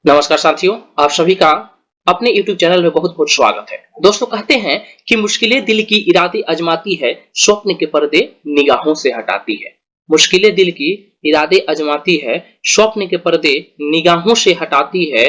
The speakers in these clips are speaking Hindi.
नमस्कार साथियों, आप सभी का अपने YouTube चैनल में बहुत बहुत स्वागत है। दोस्तों, कहते हैं कि मुश्किलें दिल की इरादे आजमाती है, स्वप्न के पर्दे निगाहों से हटाती है। मुश्किलें दिल की इरादे आजमाती है, स्वप्न के पर्दे निगाहों से हटाती है।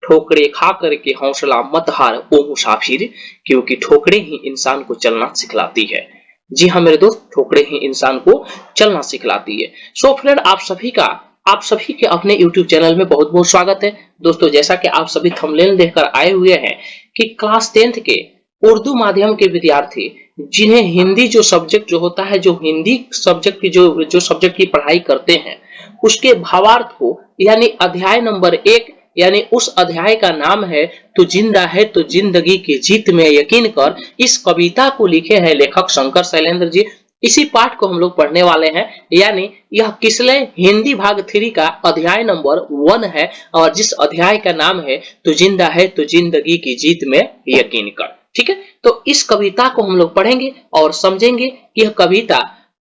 ठोकरे खा करके हौसला मत हार ओ मुसाफिर, क्योंकि ठोकरें ही इंसान को चलना सिखलाती है। जी हाँ मेरे दोस्त, ठोकरें ही इंसान को चलना सिखलाती है। सो फ्रेंड, आप सभी के अपने YouTube चैनल में बहुत बहुत स्वागत है। दोस्तों, जैसा कि आप सभी थंबनेल देखकर आए हुए हैं कि क्लास 10th के उर्दू माध्यम के विद्यार्थी जिन्हें हिंदी जो सब्जेक्ट जो होता है, जो हिंदी सब्जेक्ट की जो सब्जेक्ट की पढ़ाई करते हैं, उसके भावार्थ को यानी अध्याय नंबर 1 यानी उस अध्याय का नाम है तू जिंदा है तो जिंदगी की जीत में यकीन कर। इस कविता को लिखे हैं लेखक शंकर शैलेंद्र जी। इसी पाठ को हम लोग पढ़ने वाले हैं, यानी यह किसले हिंदी भाग 3 का अध्याय नंबर 1 है और जिस अध्याय का नाम है तो जिंदा है तो जिंदगी की जीत में यकीन कर। ठीक है, तो इस कविता को हम लोग पढ़ेंगे और समझेंगे कि यह कविता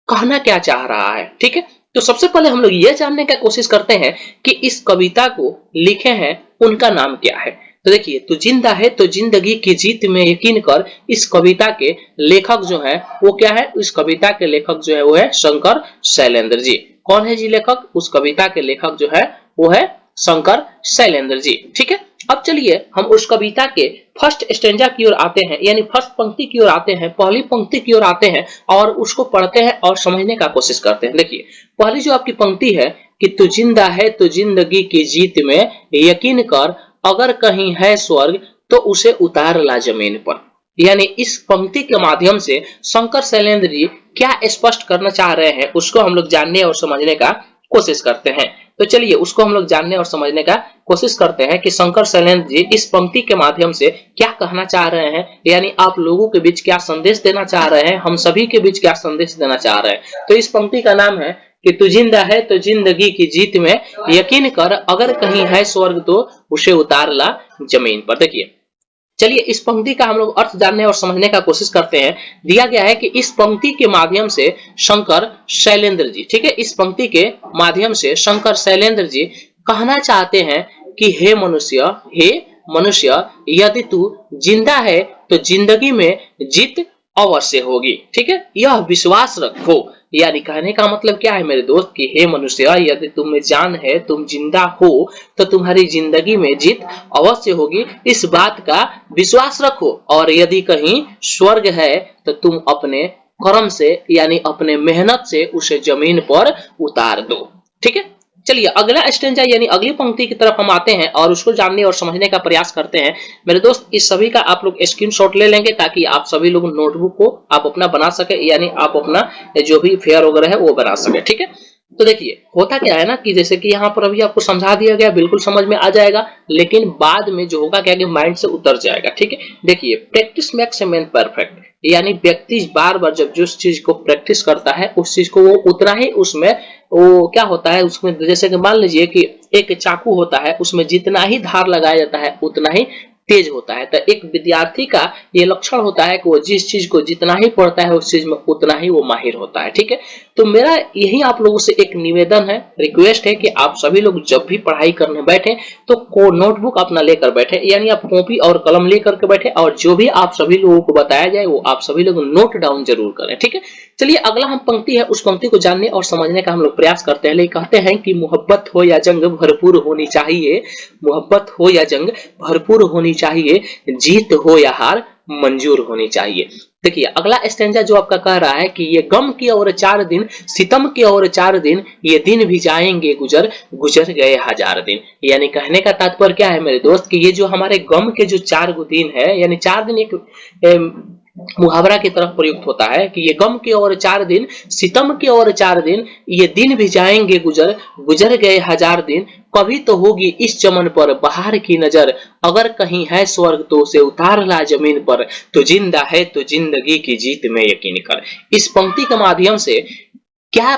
कहना क्या चाह रहा है। ठीक है, तो सबसे पहले हम लोग यह जानने का कोशिश करते हैं कि इस कविता को लिखे हैं उनका नाम क्या है। तो देखिए, तू जिंदा है तो जिंदगी की जीत में यकीन कर, इस कविता के लेखक जो है वो क्या है? इस कविता के लेखक जो है वो है शंकर शैलेंद्र जी। कौन है जी लेखक? उस कविता के लेखक जो है वो है शंकर शैलेंद्र जी। ठीक है, अब चलिए हम उस कविता के फर्स्ट स्टेंजा की ओर आते हैं, यानी फर्स्ट पंक्ति की ओर आते हैं, पहली पंक्ति की ओर आते हैं और उसको पढ़ते हैं और समझने का कोशिश करते हैं। देखिए, पहली जो आपकी पंक्ति है कि तू जिंदा है तो जिंदगी की जीत में यकीन कर, अगर कहीं है स्वर्ग तो उसे उतार ला जमीन पर। यानी इस पंक्ति के माध्यम से शंकर शैलेंद्र जी क्या स्पष्ट करना चाह रहे हैं उसको हम लोग जानने और समझने का कोशिश करते हैं। तो चलिए उसको हम लोग जानने और समझने का कोशिश करते हैं कि शंकर शैलेंद्र जी इस पंक्ति के माध्यम से क्या कहना चाह रहे हैं, यानी आप लोगों के बीच क्या संदेश देना चाह रहे हैं, हम सभी के बीच क्या संदेश देना चाह रहे हैं। तो इस पंक्ति का नाम है कि तू जिंदा है तो जिंदगी की जीत में यकीन कर, अगर कहीं है स्वर्ग तो उसे उतार ला जमीन पर। देखिए, चलिए इस पंक्ति का हम लोग अर्थ जानने और समझने का कोशिश करते हैं। दिया गया है कि इस पंक्ति के माध्यम से शंकर शैलेंद्र जी, ठीक है, इस पंक्ति के माध्यम से शंकर शैलेंद्र जी कहना चाहते हैं कि हे मनुष्य, यदि तू जिंदा है तो जिंदगी में जीत अवश्य होगी। ठीक है, यह विश्वास रखो। यानी कहने का मतलब क्या है मेरे दोस्त कि हे मनुष्य, यदि तुम में जान है, तुम जिंदा हो तो तुम्हारी जिंदगी में जीत अवश्य होगी, इस बात का विश्वास रखो। और यदि कहीं स्वर्ग है तो तुम अपने कर्म से यानी अपने मेहनत से उसे जमीन पर उतार दो। ठीक है, चलिए अगला स्टेंजा यानी अगली पंक्ति की तरफ हम आते हैं और उसको जानने और समझने का प्रयास करते हैं। मेरे दोस्त, इस सभी का आप लोग स्क्रीनशॉट ले लेंगे ताकि आप सभी लोग नोटबुक को आप अपना बना सके, यानी आप अपना जो भी फेयर वगैरह है वो बना सके। ठीक है, तो देखिए होता क्या है ना कि जैसे कि यहाँ पर अभी आपको समझा दिया गया, बिल्कुल समझ में आ जाएगा, लेकिन बाद में जो होगा क्या कि माइंड से उतर जाएगा। ठीक है, देखिए, practice makes a man perfect, यानी व्यक्ति बार बार जब जिस चीज को प्रैक्टिस करता है उस चीज को वो उतना ही उसमें वो क्या होता है उसमें, जैसे कि मान लीजिए कि एक चाकू होता है, उसमें जितना ही धार लगाया जाता है उतना ही तेज होता है। तो एक विद्यार्थी का ये लक्षण होता है कि वो जिस चीज को जितना ही पढ़ता है उस चीज में उतना ही वो माहिर होता है। ठीक है, तो मेरा यही आप लोगों से एक निवेदन है, रिक्वेस्ट है कि आप सभी लोग जब भी पढ़ाई करने बैठे तो नोटबुक अपना लेकर बैठे, यानी आप कॉपी और कलम लेकर के बैठे और जो भी आप सभी लोगों को बताया जाए वो आप सभी लोग नोट डाउन जरूर करें। ठीक है, चलिए अगला हम पंक्ति है उस पंक्ति को जानने और समझने का हम लोग प्रयास करते हैं। लेकिन कहते हैं कि मोहब्बत हो या जंग भरपूर होनी चाहिए, मोहब्बत हो या जंग भरपूर होनी चाहिए, जीत हो या हार मंजूर होनी चाहिए। देखिए अगला स्टेंजा जो आपका कह रहा है कि ये गम की और 4 दिन, सितम की और 4 दिन, ये दिन भी जाएंगे गुजर, गुजर गए हजार दिन। यानी कहने का तात्पर्य क्या है मेरे दोस्त कि ये जो हमारे गम के जो 4 दिन है, यानी 4 दिन एक मुहावरा की तरफ प्रयुक्त होता है कि ये गम के और 4 दिन, सितम के और 4 दिन, ये दिन भी जाएंगे गुजर, गुजर गए हजार दिन, कभी तो होगी इस चमन पर बहार की नजर, अगर कहीं है स्वर्ग तो उसे उतार ला जमीन पर, तो जिंदा है तो जिंदगी की जीत में यकीन कर। इस पंक्ति के माध्यम से क्या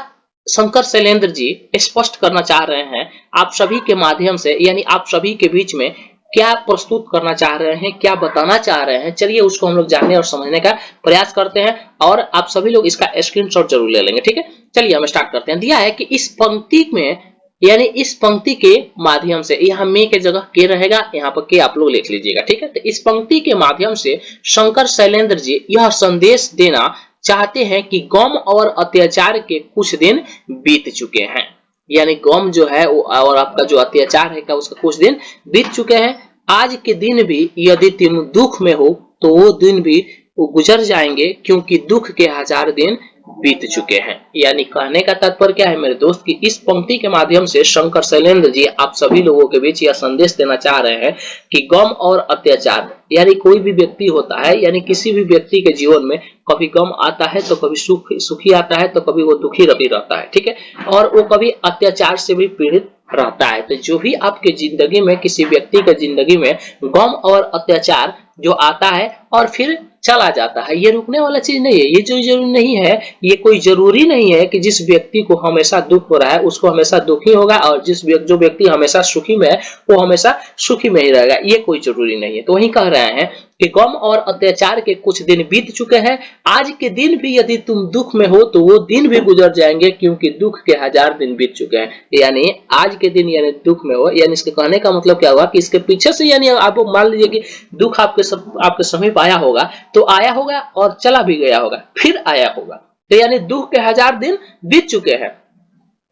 शंकर शैलेंद्र जी स्पष्ट करना चाह रहे हैं आप सभी के माध्यम से, यानी आप सभी के बीच में क्या प्रस्तुत करना चाह रहे हैं, क्या बताना चाह रहे हैं, चलिए उसको हम लोग जानने और समझने का प्रयास करते हैं और आप सभी लोग इसका स्क्रीनशॉट जरूर ले लेंगे। ठीक है, चलिए हम स्टार्ट करते हैं। दिया है कि इस पंक्ति में यानी इस पंक्ति के माध्यम से, यहाँ में के जगह के रहेगा, यहाँ पर के आप लोग लिख लीजिएगा, ठीक है। तो इस पंक्ति के माध्यम से शंकर शैलेंद्र जी यह संदेश देना चाहते हैं कि गम और अत्याचार के कुछ दिन बीत चुके हैं। यानी गम जो है और आपका जो अत्याचार है का उसका कुछ दिन बीत चुके हैं। आज के दिन भी यदि तुम दुख में हो तो वो दिन भी गुजर जाएंगे, क्योंकि दुख के 1000 दिन बीत चुके हैं। यानी कहने का तात्पर्य क्या है मेरे दोस्त कि इस पंक्ति के माध्यम से शंकर शैलेंद्र जी आप सभी लोगों के बीच यह संदेश देना चाह रहे हैं कि गम और अत्याचार, यानी कोई भी व्यक्ति होता है, यानी किसी भी व्यक्ति के जीवन में कभी गम आता है तो कभी सुखी आता है तो कभी वो दुखी भी रहता है, ठीक है, और वो कभी अत्याचार से भी पीड़ित रहता है। तो जो भी आपके जिंदगी में, किसी व्यक्ति के जिंदगी में गम और अत्याचार जो आता है और फिर चला जाता है, ये रुकने वाला चीज नहीं है। ये जो जरूरी नहीं है, ये कोई जरूरी नहीं है कि जिस व्यक्ति को हमेशा दुख हो रहा है उसको हमेशा दुखी होगा, और जो व्यक्ति हमेशा सुखी में है वो हमेशा सुखी में ही रहेगा, ये कोई जरूरी नहीं है। तो वही कह रहे हैं कि गम और अत्याचार के कुछ दिन बीत चुके हैं। आज के दिन भी यदि तुम दुख में हो तो वो दिन भी गुजर जाएंगे, क्योंकि दुख के 1000 दिन बीत चुके हैं। यानी आज के दिन यानी दुख में हो, यानी इसके कहने का मतलब क्या हुआ कि इसके पीछे से, यानी आप मान लीजिए कि दुख आपके समीप आया होगा तो आया होगा और चला भी गया होगा, फिर आया होगा, तो यानी दुख के 1000 दिन बीत चुके हैं।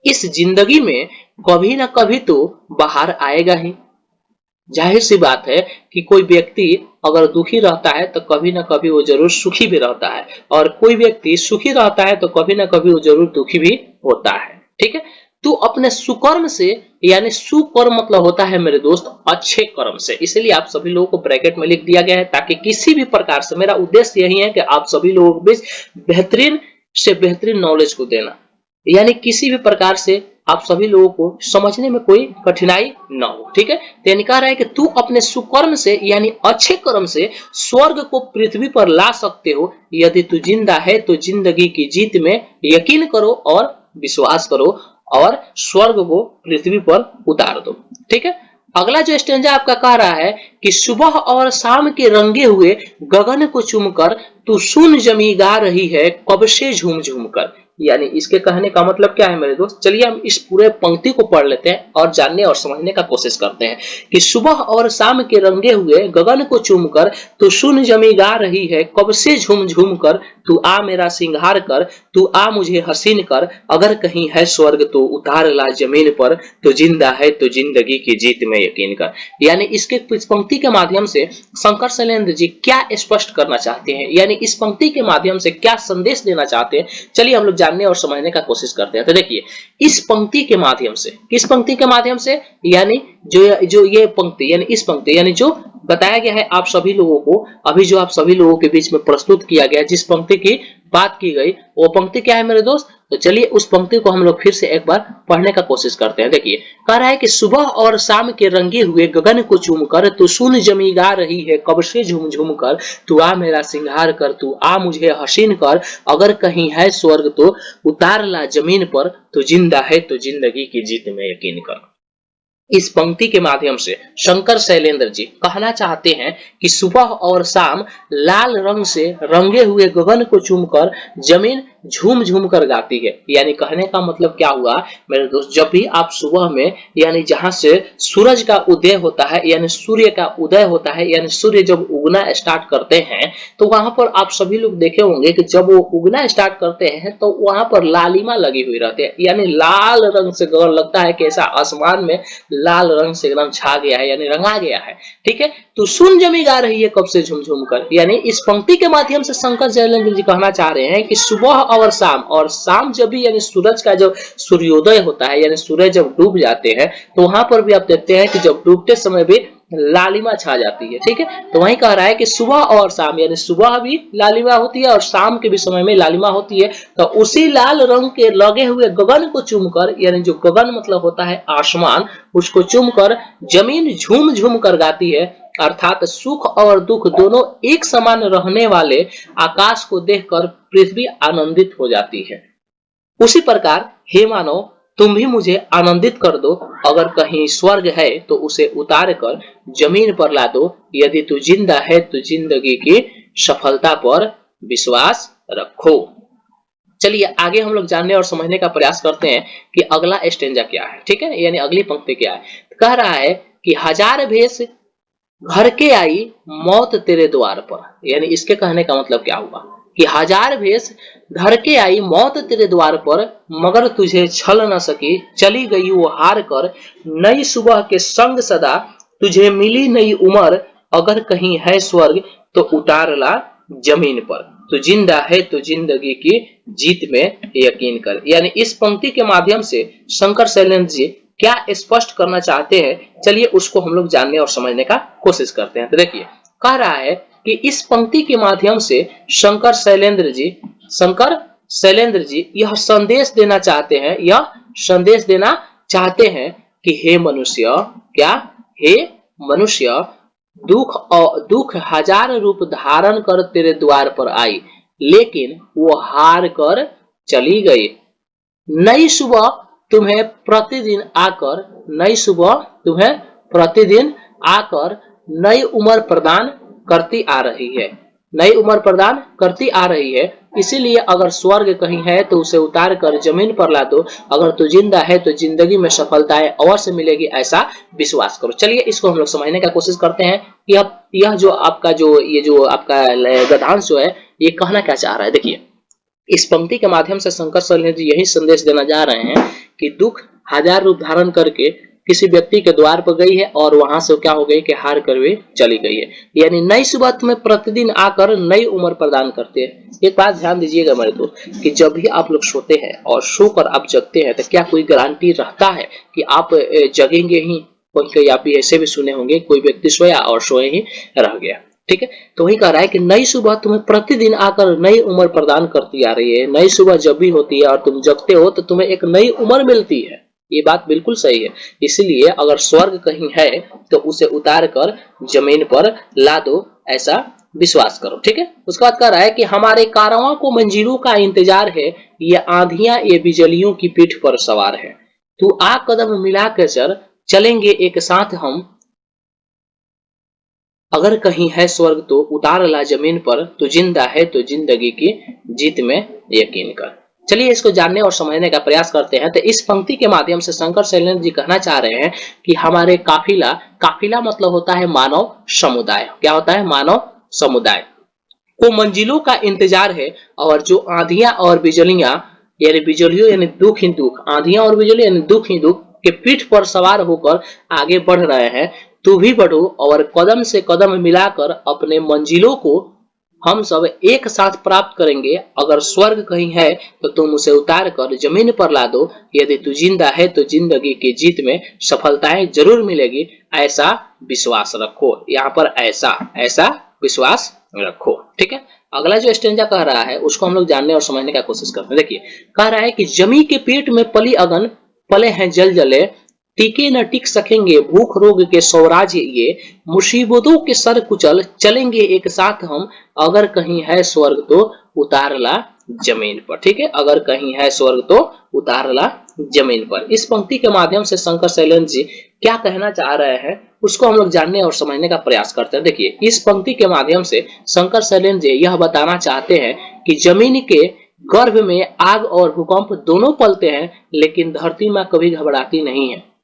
इस जिंदगी में कभी ना कभी तो बाहर आएगा ही। जाहिर सी बात है कि कोई व्यक्ति अगर दुखी रहता है तो कभी ना कभी वो जरूर सुखी भी रहता है, और कोई व्यक्ति सुखी रहता है तो कभी ना कभी वो जरूर दुखी भी होता है, ठीक है। तो अपने सुकर्म से, यानी सुकर्म मतलब होता है मेरे दोस्त अच्छे कर्म से, इसलिए आप सभी लोगों को ब्रैकेट में लिख दिया गया है ताकि किसी भी प्रकार से, मेरा उद्देश्य यही है कि आप सभी लोगों के बीच बेहतरीन से बेहतरीन नॉलेज को देना, यानी किसी भी प्रकार से आप सभी लोगों को समझने में कोई कठिनाई ना हो, ठीक है। तो यानी कह रहा है कि तू अपने सुकर्म से, यानी अच्छे कर्म से स्वर्ग को पृथ्वी पर ला सकते हो। यदि तू जिंदा है तो जिंदगी की जीत में यकीन करो और विश्वास करो और स्वर्ग को पृथ्वी पर उतार दो, ठीक है। अगला जो स्टेंजा आपका कह रहा है कि सुबह और शाम के रंगे हुए गगन को चूमकर तू सुन जमी गा रही है कब से झूम झूम कर। यानी इसके कहने का मतलब क्या है मेरे दोस्त, चलिए हम इस पूरे पंक्ति को पढ़ लेते हैं और जानने और समझने का कोशिश करते हैं कि सुबह और शाम के रंगे हुए गगन को चूमकर तू सुन जमी गा रही है कब से झूम झूम कर, तू आ मेरा सिंगार कर, तू आ मुझे हसीन कर, अगर कहीं है स्वर्ग तो उतार ला जमीन पर, तो जिंदा है तो जिंदगी की जीत में यकीन कर। यानी इसके पंक्ति के माध्यम से शंकर शैलेंद्र जी क्या स्पष्ट करना चाहते हैं, यानी इस पंक्ति के माध्यम से क्या संदेश देना चाहते हैं, चलिए हम लोग जानने और समझने का कोशिश करते हैं। तो देखिए इस पंक्ति के माध्यम से, किस पंक्ति के माध्यम से, यानी जो ये पंक्ति, यानी इस पंक्ति, यानी जो बताया गया है आप सभी लोगों को, अभी जो आप सभी लोगों के बीच में प्रस्तुत किया गया, जिस पंक्ति की बात की गई वो पंक्ति क्या है मेरे दोस्त। तो चलिए उस पंक्ति को हम लोग फिर से एक बार पढ़ने का कोशिश करते हैं। देखिए कह रहा है कि सुबह और शाम के रंगे हुए गगन को चूमकर तू सुन जमी गा रही है कब से झूम झूम कर, तू आ मेरा सिंगार कर, तू आ मुझे हसीन कर, अगर कहीं है स्वर्ग तो उतार ला जमीन पर, तो जिंदा है तो जिंदगी की जीत में यकीन कर। इस पंक्ति के माध्यम से शंकर शैलेंद्र जी कहना चाहते हैं कि सुबह और शाम लाल रंग से रंगे हुए गगन को चूमकर जमीन झूम झूम कर गाती है। यानी कहने का मतलब क्या हुआ मेरे दोस्त, जब भी आप सुबह में, यानी जहां से सूरज का उदय होता है, यानी सूर्य का उदय होता है, यानी सूर्य जब उगना स्टार्ट करते हैं, तो वहां पर आप सभी लोग देखे होंगे कि जब वो उगना स्टार्ट करते हैं तो वहां पर लालिमा लगी हुई रहती है, यानी लाल रंग से गगन लगता है कि ऐसा आसमान में लाल रंग से एकदम छा गया है, यानी रंगा गया है, ठीक है। तो सुन जमी गा रही है कब से झुमझुम कर, यानी इस पंक्ति के माध्यम से शंकर शैलेंद्र जी कहना चाह रहे हैं कि सुबह और शाम जब भी, यानी सूरज का जब सूर्योदय होता है, यानी सूरज जब डूब जाते हैं, तो वहां पर भी आप देखते हैं कि जब डूबते समय भी लालिमा छा जाती है, ठीक है। तो वही कह रहा है कि सुबह और शाम, यानी सुबह भी लालिमा होती है और शाम के भी समय में लालिमा होती है, तो उसी लाल रंग के लगे हुए गगन को चूमकर, यानी जो गगन मतलब होता है आसमान, उसको चूमकर जमीन झूम झूम कर गाती है, अर्थात सुख और दुख दोनों एक समान रहने वाले आकाश को देखकर पृथ्वी आनंदित हो जाती है। उसी प्रकार हे मानव तुम भी मुझे आनंदित कर दो, अगर कहीं स्वर्ग है तो उसे उतार कर जमीन पर ला दो, यदि तू जिंदा है तो जिंदगी की सफलता पर विश्वास रखो। चलिए आगे हम लोग जानने और समझने का प्रयास करते हैं कि अगला स्टेंजा क्या है। ठीक है, यानी अगली पंक्ति क्या है। कह रहा है कि हजार भेष घर के आई मौत तेरे द्वार पर, यानी इसके कहने का मतलब क्या हुआ कि हजार भेष घर के आई मौत तेरे द्वार पर, मगर तुझे छल न सकी, चली गई वो हार कर, नई सुबह के संग सदा, तुझे मिली नई उम्र, अगर कहीं है स्वर्ग तो उतार ला जमीन पर, तो जिंदा है तो जिंदगी की जीत में यकीन कर। यानी इस पंक्ति के माध्यम से शंकर शैलेंद्र जी क्या स्पष्ट करना चाहते हैं, चलिए उसको हम लोग जानने और समझने का कोशिश करते हैं। तो देखिए कह रहा है कि इस पंक्ति के माध्यम से शंकर शैलेंद्र जी यह संदेश देना चाहते हैं कि हे मनुष्य, क्या, हे मनुष्य, दुख हजार रूप धारण कर तेरे द्वार पर आई, लेकिन वो हार कर चली गई। नई सुबह तुम्हें प्रतिदिन आकर नई उम्र प्रदान करती आ रही है, इसीलिए अगर स्वर्ग कहीं है तो उसे उतार कर जमीन पर ला दो, अगर तू जिंदा है तो जिंदगी में सफलताएं अवश्य मिलेगी, ऐसा विश्वास करो। चलिए इसको हम लोग समझने का कोशिश करते हैं कि यह जो आपका गद्यांश जो है ये कहना क्या चाह रहा है। देखिए इस पंक्ति के माध्यम से शंकर शैलेंद्र जी यही संदेश देना जा रहे हैं कि दुख हजार रूप धारण करके किसी व्यक्ति के द्वार पर गई है और वहां से क्या हो गई कि हार कर वे चली गई है, यानी नई सुबह तुम्हें प्रतिदिन आकर नई उम्र प्रदान करते हैं। एक बात ध्यान दीजिएगा मेरे दोस्त कि जब भी आप लोग सोते हैं और सोकर आप जगते हैं तो क्या कोई गारंटी रहता है कि आप जगेंगे ही? कोई आप ऐसे भी सुने होंगे कोई व्यक्ति सोया और सोए ही रह गया। ठीक है, तो वही कह रहा है कि नई सुबह तुम्हें प्रतिदिन आकर नई उम्र प्रदान करती आ रही है। नई सुबह जब भी होती है और तुम जगते हो तो तुम्हें एक नई उम्र मिलती है, ये बात बिल्कुल सही है। इसलिए अगर स्वर्ग कहीं है तो उसे उतार कर जमीन पर ला दो, ऐसा विश्वास करो। ठीक है, उसके बाद कह रहा है कि हमारे कारवां को मंजिलों का इंतजार है, ये आंधियां ये बिजलियों की पीठ पर सवार है, तू आ कदम मिला के चलेंगे एक साथ हम, अगर कहीं है स्वर्ग तो उतार ला जमीन पर, तो जिंदा है तो जिंदगी की जीत में यकीन कर। चलिए इसको जानने और समझने का प्रयास करते हैं। तो इस पंक्ति के माध्यम से शंकर शैलेंद्र जी कहना चाह रहे हैं कि हमारे काफिला मतलब होता है मानव समुदाय। क्या होता है? मानव समुदाय को मंजिलों का इंतजार है, और जो आंधियां और बिजलियां यानी बिजलियों यानी दुख ही दुख, आंधियां और बिजली यानी दुख ही दुख के पीठ पर सवार होकर आगे बढ़ रहे हैं, तू भी बढ़ो और कदम से कदम मिलाकर अपने मंजिलों को हम सब एक साथ प्राप्त करेंगे। अगर स्वर्ग कहीं है तो तुम उसे उतार कर जमीन पर ला दो, यदि तू जिंदा है तो जिंदगी की जीत में सफलताएं जरूर मिलेगी, ऐसा विश्वास रखो। यहाँ पर ऐसा विश्वास रखो। ठीक है, अगला जो स्टेंजा कह रहा है उसको हम लोग जानने और समझने का कोशिश करते हैं। देखिए कह रहा है कि जमी के पेट में पली अगन, पले हैं जल जले, टीके न टिक सकेंगे भूख रोग के स्वराज्य ये, मुसीबतों के सर कुचल चलेंगे एक साथ हम, अगर कहीं है स्वर्ग तो उतार ला जमीन पर। ठीक है, अगर कहीं है स्वर्ग तो उतार ला जमीन पर। इस पंक्ति के माध्यम से शंकर शैलेंद्र जी क्या कहना चाह रहे हैं उसको हम लोग जानने और समझने का प्रयास करते हैं। देखिए इस पंक्ति के माध्यम से शंकर शैलेंद्र जी यह बताना चाहते हैं कि जमीन के गर्भ में आग और भूकंप दोनों पलते हैं, लेकिन धरती मां कभी घबराती नहीं है।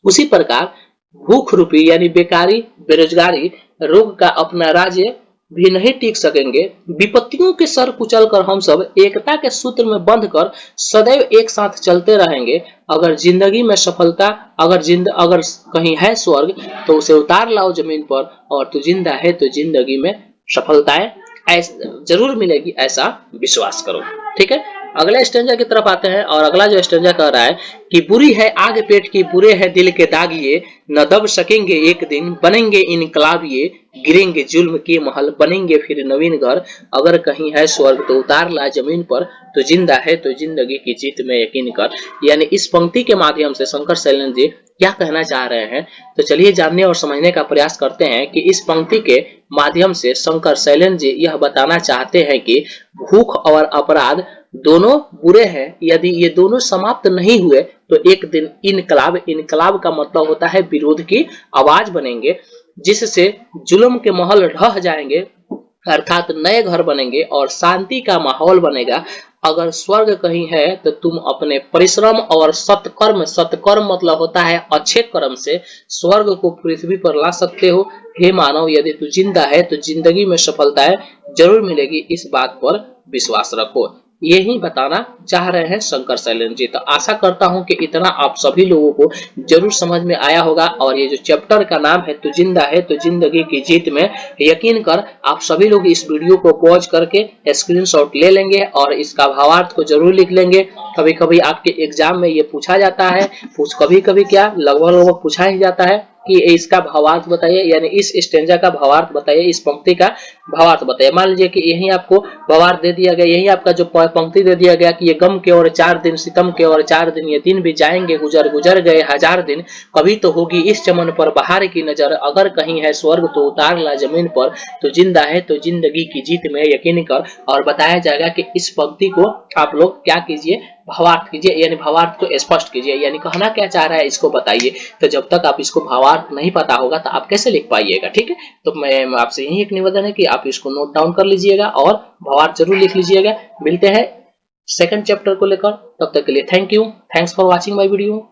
उसी प्रकार भूख रूपी यानी बेकारी, बेरोजगारी, रोग का अपना राज्य भी नहीं टीक सकेंगे। विपत्तियों के सर कुचल कर हम सब एकता के सूत्र में बंध कर सदैव एक साथ चलते रहेंगे। अगर जिंदगी में सफलता, अगर कहीं है स्वर्ग तो उसे उतार लाओ जमीन पर, और तू जिंदा है तो जिंदगी में सफलताएं जरूर मिलेगी, ऐसा विश्वास करो। ठीक है, अगले स्टेंजा की तरफ आते हैं और अगला जो स्टेंजा कह रहा है कि बुरी है आग पेट की, बुरे है दिल के दाग ये, न दब सकेंगे एक दिन बनेंगे इनकलाब ये, गिरेंगे जुल्म के महल बनेंगे फिर नवीन घर, अगर कहीं है स्वर्ग तो उतार ला जमीन पर, तो जिंदा है तो जिंदगी की जीत में यकीन कर। यानी इस पंक्ति के माध्यम से शंकर शैलेंद्र जी क्या कहना चाह रहे हैं, तो चलिए जानने और समझने का प्रयास करते हैं कि इस पंक्ति के माध्यम से शंकर शैलेंद्र जी यह बताना चाहते हैं कि भूख और अपराध दोनों बुरे हैं, यदि ये दोनों समाप्त नहीं हुए तो एक दिन इनकलाब का मतलब होता है विरोध की आवाज बनेंगे, जिससे जुल्म के महल ढह जाएंगे अर्थात नए घर बनेंगे और शांति का माहौल बनेगा। अगर स्वर्ग कहीं है तो तुम अपने परिश्रम और सत्कर्म, सत्कर्म मतलब होता है अच्छे कर्म से स्वर्ग को पृथ्वी पर ला सकते हो। हे मानव, यदि तू जिंदा है तो जिंदगी में सफलताएं जरूर मिलेगी, इस बात पर विश्वास रखो। यही बताना चाह रहे हैं शंकर शैलेंद्र जी। तो आशा करता हूं कि इतना आप सभी लोगों को जरूर समझ में आया होगा। और ये जो चैप्टर का नाम है तू जिंदा है तो जिंदगी की जीत में, यकीन कर आप सभी लोग इस वीडियो को पॉज करके स्क्रीनशॉट ले लेंगे और इसका भावार्थ को जरूर लिख लेंगे। कभी कभी आपके एग्जाम में ये पूछा जाता है, कभी कभी क्या लगभग पूछा ही जाता है कि इसका भावार्थ बताइए, यानी इस स्टेंजा का भावार्थ बताइए, इस पंक्ति का भावार्थ बताइए। मान लीजिए कि यही आपको भावार्थ दे दिया गया, यही आपका जो पंक्ति दे दिया गया कि ये गम के और 4 दिन, सितम के और 4 दिन, ये दिन भी जाएंगे गुजर, गुजर गए 1000 दिन, कभी तो होगी इस चमन पर बहार की नजर, अगर कहीं है स्वर्ग तो उतार ला जमीन पर, तो जिंदा है तो जिंदगी की जीत में यकीन कर। और बताया जाएगा कि इस पंक्ति को आप लोग क्या कीजिए, भावार्थ कीजिए, यानी भावार्थ को स्पष्ट कीजिए, यानी कहना क्या चाह रहा है इसको बताइए। तो जब तक आप इसको भावार्थ नहीं पता होगा तो आप कैसे लिख पाइएगा, ठीक है। तो मैं आपसे यही एक निवेदन है कि आप इसको नोट डाउन कर लीजिएगा और भावार्थ जरूर लिख लीजिएगा। मिलते हैं सेकंड चैप्टर को लेकर, तब तक के लिए thank you, thanks for watching my video.